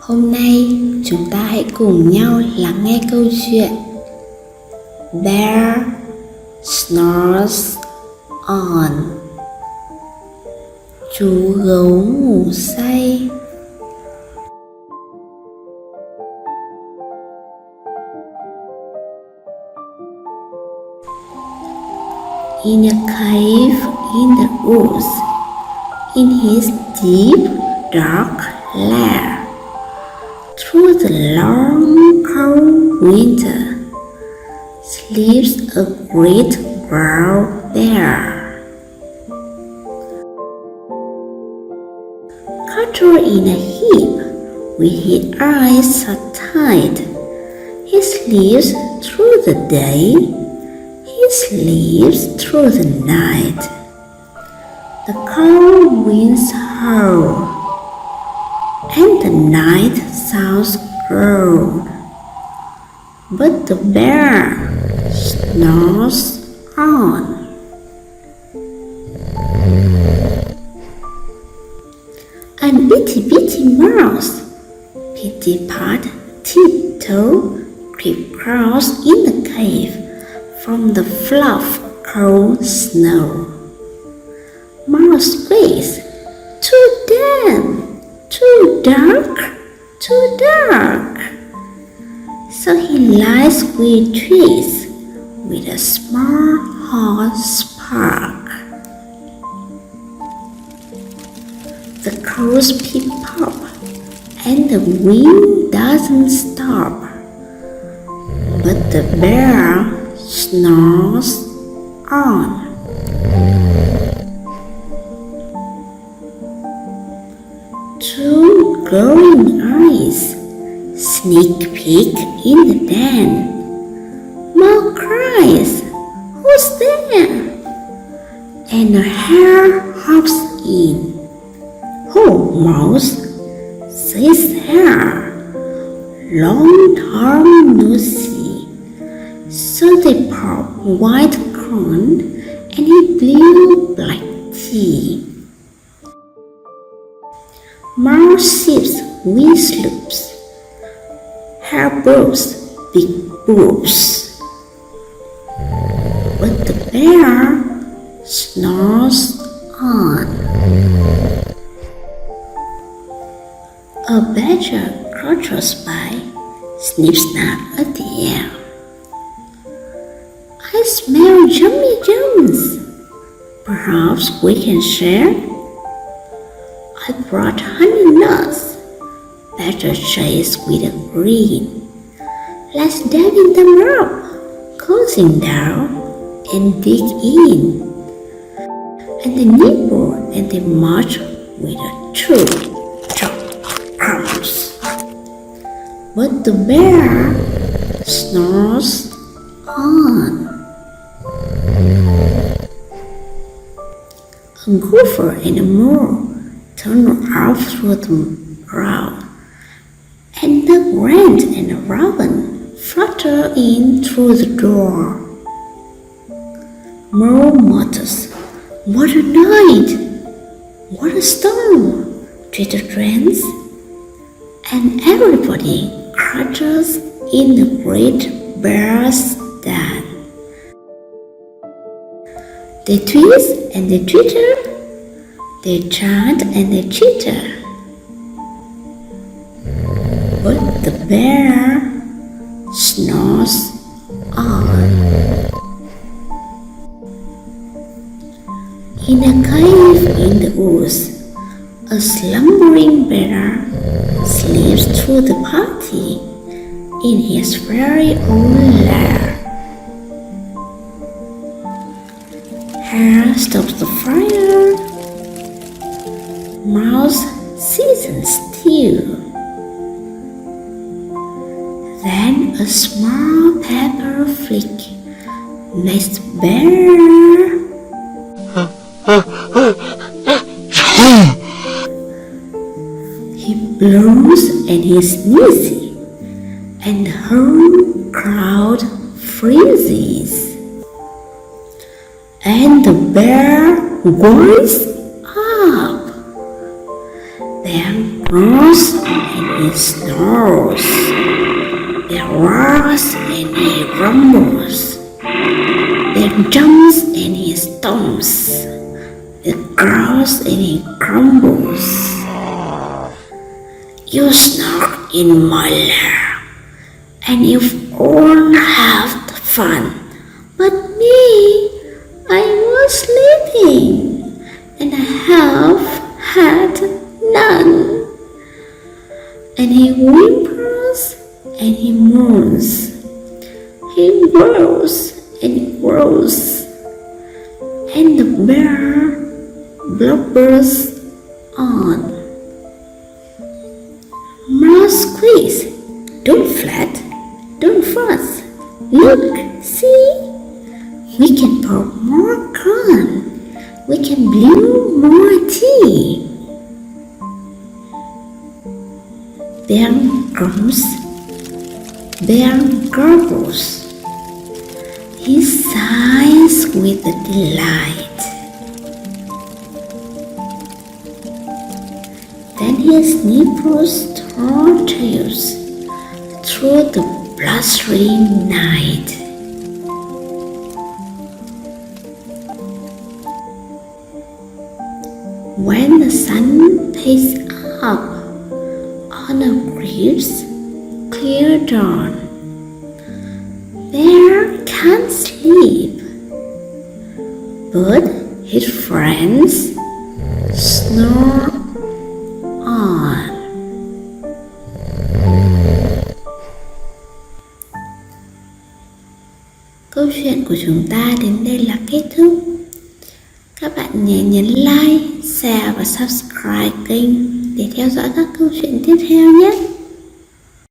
Hôm nay chúng ta hãy cùng nhau lắng nghe câu chuyện Bear Snores On. Chú gấu ngủ say. In a cave in the woods, in his deep, dark lair, through the long, cold winter, sleeps a great brown bear. Cuddled in a heap, with his eyes shut tight, he sleeps through the day, he sleeps through the night. The cold winds howl, and the night sounds groan, but the bear snores on. And bitty mouse, Pitty-Pat, tiptoe, creep-crawls in the cave from the fluff cold snow. Mouse squeaks, "Too damp! Too dark, too dark." So he lies with trees with a small hot spark. The crows peep-pop and the wind doesn't stop, but the bear snores on. Two glowing eyes sneak peek in the den. Mouse cries, "Who's there?" And a hare hops in. "Oh, Mouse," says hare, "long time no see." So they pop white corn and he blew black tea. Mouse sips wee sloops, hare blows big boobs, but the bear snores on. A badger crouches by, snip-snap at the air. "I smell yummy jams. Perhaps we can share?" "I brought honey nuts," Badger says with a grin. "Let's diving them up, cozying down, and dig in." And they nibble and they march with a chew, chop, crunch. But the bear snores on. A gopher and a mole turn out through the ground, and the wren and a robin flutter in through the door. Mole mutters, "What a night! What a storm!" Twitter trends, and everybody crunches in the great bear's den. They twist and they twitter, they chant and they chitter, but the bear snores on. In a cave in the woods, a slumbering bear sleeps through the party in his very own lair. Hare stops the fire, Mouse seasons stew. Then a small pepper flick makes the bear he blows and he sneezes, and the whole crowd freezes. And the bear winds up, then roars and he snores. There roars and he rumbles. There jumps and he stomps. There growls and he grumbles. You snore in my lair, and you've all have the fun. But me, I was sleeping, and I have had none. And he whimpers and he moans. He grows and he grows. And the bear blubbers on. Mouse squeaks. Don't fret, don't fuss. Look, see? We can pour more corn. We can brew more tea. Bear grumbles. Bear gurgles. He sighs with delight. Then his nipples tortures through the blustery night. When the sun takes up on a crisp, clear dawn, Bear can't sleep, but his friends snore on. Câu chuyện của chúng ta đến đây là kết thúc. Các bạn nhớ nhấn like, share và subscribe kênh để theo dõi các câu chuyện tiếp theo nhé.